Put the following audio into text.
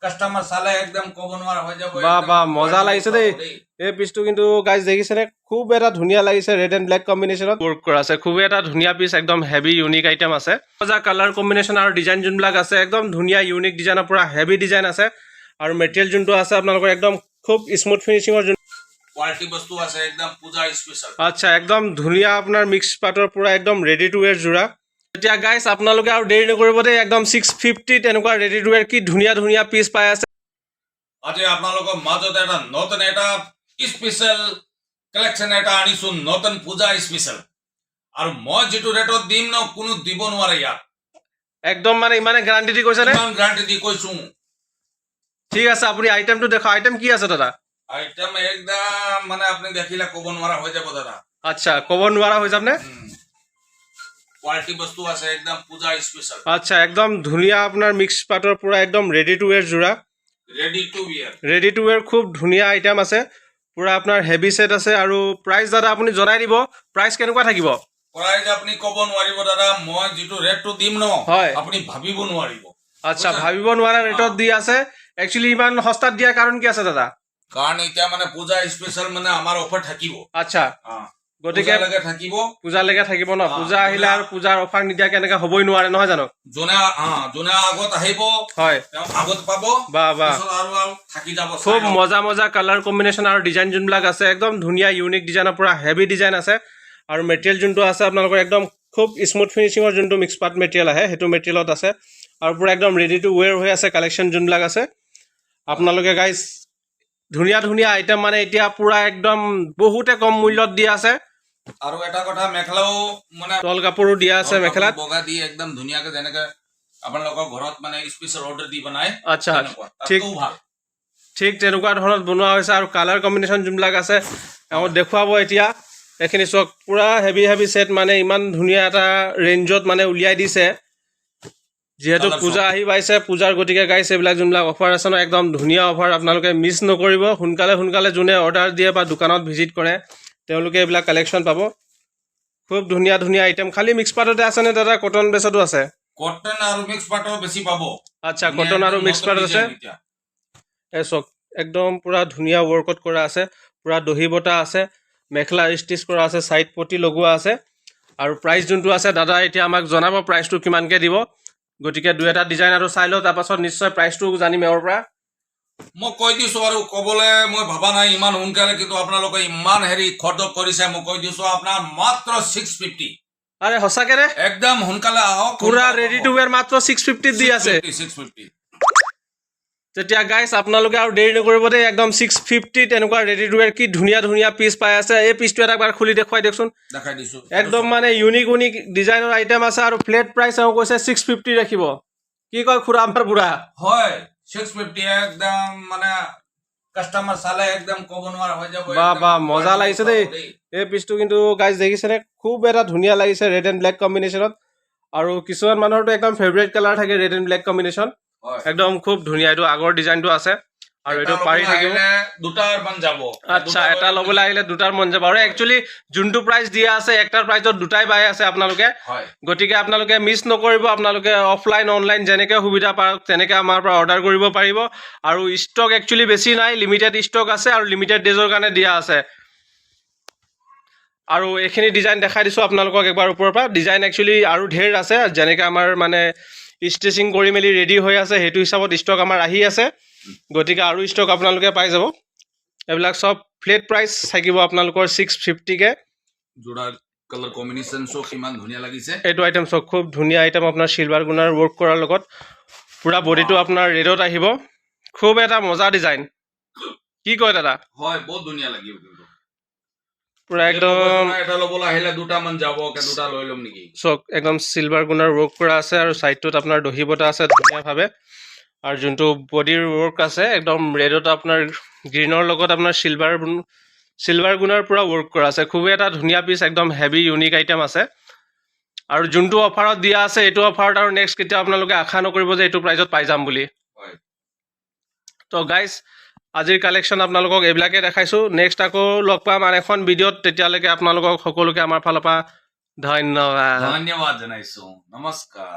customer চালে একদম ক'ব নোৱাৰা হৈ যাব বা বা মজা লাগিছে দেই এই পিচটো কিন্তু গাইজ দেখিছেনে খুব এটা ধুনীয়া লাগিছে ৰেড এণ্ড ব্লেক কম্বিনেশ্যনত ৱৰ্ক কৰা আছে খুব এটা ধুনীয়া পিচ একদম হেভি ইউনিক আইটেম আছে মজা কালাৰ কম্বিনেশ্যন আৰু ডিজাইন যোনবিলাক আছে একদম ধুনীয়া ইউনিক ডিজাইনৰ পৰা হেভি ডিজাইন আছে আৰু মেটেৰিয়েল যোনটো আছে আপোনালোকৰ একদম খুব স্মুথ ফিনিচিঙৰ কোৱালিটি বস্তু আছে একদম পূজা স্পেশাল আচ্ছা একদম ধুনীয়া আপোনাৰ মিক্স পাটৰ পৰা একদম ৰেডি টু ৱেৰ যোৰা এতিয়া গাইজ আপোনালোকে আৰু দেৰি নকৰিব দেই একদম 650 তেনেকুৱা ৰেডি টু ৱেৰ কি ধুনীয়া ধুনীয়া পিচ পাই আছে আজি আপোনালোকৰ মাজত এটা নতুন এটা স্পেশাল কালেকশ্যন এটা আনিছো নতুন পূজা স্পেশাল আৰু মই যেটো ৰেটত দিম ন কোনো দিব নোৱাৰে ইয়াত একদম মানে ইমানে গ্যাৰান্টি দি কৈছে নে ইমান গ্যাৰান্টি দি কৈছো ঠিক আছে আপুনি আইটেমটো দেখো আইটেম কি আছে দাদা আইটেম একদম মানে আপুনি দেখিলে ক'ব নোৱাৰা হৈ যাব দাদা আচ্ছা ক'ব নোৱাৰা হৈ যাব নে কোৱালিটি বস্তু আছে একদম পূজা স্পেশাল আচ্ছা একদম ধুনীয়া আপোনাৰ মিক্স পাটৰ পৰা একদম ৰেডি টু ৱেৰ যোৰা ৰেডি টু ৱেৰ খুব ধুনীয়া আইটেম আছে পুৰা আপোনাৰ হেভি সেট আছে আৰু প্ৰাইস দাদা আপুনি জনাই দিব প্ৰাইস কেনেকুৱা থাকিব প্ৰাইস আপুনি ক'ব নোৱাৰিব দাদা মই যেটো ৰেটটো দিম ন আপুনি ভাবিব নোৱাৰিব আচ্ছা ভাবিব নোৱাৰা ৰেটত দি আছে একচুয়ালি ইমান সস্তাত দিয়া কাৰণ কি আছে দাদা কাৰণ এতিয়া মানে পূজা স্পেশাল মানে আমাৰ অফাৰ থাকিব আচ্ছা গতিকে পূজালৈকে থাকিব ন পূজা আহিলে আৰু পূজাৰ অফাৰ নিদিয়া কেনেকৈ হ'বই নোৱাৰে নহয় জানো যোনে আগত আহিব হয় আগত পাব বা বা আৰু থাকি যাব খুব মজা মজা কালাৰ কম্বিনেশ্যন আৰু ডিজাইন যোনবিলাক আছে একদম ধুনীয়া ইউনিক ডিজাইনৰ পৰা হেভি ডিজাইন আছে আৰু মেটেৰিয়েল যোনটো আছে আপোনালোকৰ একদম খুব স্মুথ ফিনিচিঙৰ যোনটো মিক্স পাট মেটেৰিয়েল আহে সেইটো মেটেৰিয়েলত আছে আৰু পুৰা একদম ৰেডি টু ৱেৰ হৈ আছে কালেকশ্যন যোনবিলাক আছে আপোনালোকে গাইজ ধুনীয়া ধুনীয়া আইটেম মানে এতিয়া পুৰা একদম বহুতে কম মূল্যত দিয়া আছে আৰু এটা কথা মেখেলাও মানে তল কাপোৰো দিয়া আছে মেখেলাত বগা দি একদম ধুনীয়াকৈ যেনেকৈ আপোনালোকৰ ঘৰত মানে স্পেশাল অৰ্ডাৰ দি বনায় আচ্ছা ঠিক ঠিক তেনেকুৱা ধৰণত বনোৱা হৈছে আৰু কালাৰ কম্বিনেশ্যন যোনবিলাক আছে আমাক দেখুৱাব এতিয়া এইখিনি চক পুৰা হেভি হেভি সেট মানে ইমান ধুনীয়া এটা ৰেঞ্জত মানে উলিয়াই দিছে যেহেতু পূজা আহি পাইছে পূজাৰ গতিকে গাইছে এইবিলাক যোনবিলাক অফাৰ আছে ন একদম ধুনীয়া অফাৰ আপোনালোকে মিছ নকৰিব সোনকালে সোনকালে যোনে অৰ্ডাৰ দিয়ে বা দোকানত ভিজিট কৰে তেওঁলোকে এইবিলাক কালেকশ্যন পাব খুব ধুনীয়া ধুনীয়া আইটেম খালি মিক্স পাটতে আছে নে দাদা কটন বেছতো আছে কটন আৰু মিক্স পাটও বেছি পাব আচ্ছা কটন আৰু মিক্স পাট আছে এই চক একদম পুৰা ধুনীয়া ৱৰ্কত কৰা আছে পুৰা দহি বটা আছে মেখেলা ষ্টিচ কৰা আছে সাইড পটি লগোৱা আছে আৰু প্ৰাইস যোনটো আছে দাদা এতিয়া আমাক জনাব প্ৰাইসটো কিমানকৈ দিব গতিকে দুই এটা ডিজাইন আৰু চাই লওঁ তাৰপাছত নিশ্চয় প্ৰাইসটো জানিম এওঁৰ পৰা মই কৈ দিছো আৰু ক'বলৈ মই ভাবা নাই ইমান সোনকালে কিন্তু আপোনালোকে ইমান হেৰি খৰদ কৰিছে মই কৈ দিছো আপোনাৰ মাত্ৰ 650 আৰে সঁচাকে ৰে একদম সোনকালে আহক পুৰা ৰেডি টু ৱেৰ মাত্ৰ 650 দি আছে 650 তেতিয়া গাইছ আপোনালোকে আৰু দেৰি নকৰিব দেই একদম 650 তেনেকুৱা ৰেডি টু ৱেৰ কি ধুনীয়া ধুনীয়া পিচ পাই আছে এই পিচটো এটাবাৰ খুলি দেখুৱাই দিয়কচোন দেখাই দিছো একদম মানে ইউনিক ইউনিক ডিজাইনৰ আইটেম আছে আৰু ফ্লেট প্ৰাইচ আৰু কৈছে 650 ৰাখিব কি কয় খুৰা আমাৰ বুঢ়া হয় 650 একদম মানে কাস্টমাৰ চালে একদম ক'ব নোৱাৰা হৈ যাব বা বা মজা লাগিছে দেই এই পিচটো কিন্তু গাইজ দেখিছেনে খুব এটা ধুনীয়া লাগিছে ৰেড এণ্ড ব্লেক কম্বিনেশ্যনত আৰু কিছুমান মানুহৰতো একদম ফেভৰেট কালাৰ থাকে ৰেড এণ্ড ব্লেক কম্বিনেশ্যন একদম খুব ধুনীয়া এইটো আগৰ ডিজাইনটো আছে আৰু এইটো পাৰি থাকিব দুটাৰ মন যাব আচ্ছা এটা ল'বলৈ আহিলে দুটাৰ মন যাব আৰু একচুৱেলি যোনটো প্ৰাইচ দিয়া আছে একটাৰ প্ৰাইচত দুটাই পাই আছে আপোনালোকে গতিকে আপোনালোকে মিছ নকৰিব আপোনালোকে অফলাইন অনলাইন যেনেকৈ সুবিধা পাওক তেনেকৈ আমাৰ পৰা অৰ্ডাৰ কৰিব পাৰিব আৰু ষ্টক একচুৱেলি বেছি নাই লিমিটেড ষ্টক আছে আৰু লিমিটেড ডেজৰ কাৰণে দিয়া আছে আৰু এইখিনি ডিজাইন দেখাই দিছোঁ আপোনালোকক একবাৰ ওপৰৰ পৰা ডিজাইন একচুৱেলি আৰু ঢেৰ আছে যেনেকৈ আমাৰ মানে ষ্টিচিং কৰি মেলি ৰেডি হৈ আছে সেইটো হিচাপত ষ্টক আমাৰ আহি আছে গতিকে আৰু ষ্টক আপোনালোকে পাই যাব এইবিলাক সব ফ্লেট প্ৰাইচ থাকিব আপোনালোকৰ 650কে জোড়া কালাৰ কম্বিনেশ্যন সব কিমান ধুনীয়া লাগিছে এইটো আইটেম সব খুব ধুনীয়া আইটেম আপোনাৰ সিলভাৰ গুণাৰ ৱৰ্ক কৰাৰ লগত পুৰা বডিটো আপোনাৰ ৰেডত আহিব খুব এটা মজা ডিজাইন কি কয় দাদা হয় বহুত ধুনীয়া লাগিব কিন্তু পুৰা একদম এটা ল'বলৈ আহিলে দুটা মান যাব কে দুটা লৈ লম নেকি চক একদম সিলভাৰ গুণাৰ ৱৰ্ক কৰা আছে আৰু সাইডটোত আপোনাৰ দহি বটা আছে ধুনীয়াভাৱে আৰু যোনটো বডিৰ ৱৰ্ক আছে একদম ৰেডত আপোনাৰ গ্ৰীনৰ লগত আপোনাৰ সিলভাৰ গুণাৰ পুৰা ৱৰ্ক কৰা আছে খুব এটা ধুনীয়া পিচ একদম হেভি ইউনিক আইটেম আছে আৰু যোনটো অফাৰত দিয়া আছে এইটো অফাৰত আৰু নেক্সট কেতিয়া আপোনালোকে আশা নকৰিব যে এইটো প্ৰাইজত পাই যাম বুলি তো গাইজ আজিৰ কালেকশ্যন আপোনালোকক এইবিলাকে দেখাইছোঁ নেক্সট আকৌ লগ পাম আৰু এখন ভিডিঅ'ত তেতিয়ালৈকে আপোনালোকক সকলোকে আমাৰ ফালৰ পৰা ধন্যবাদ জনাইছোঁ নমস্কাৰ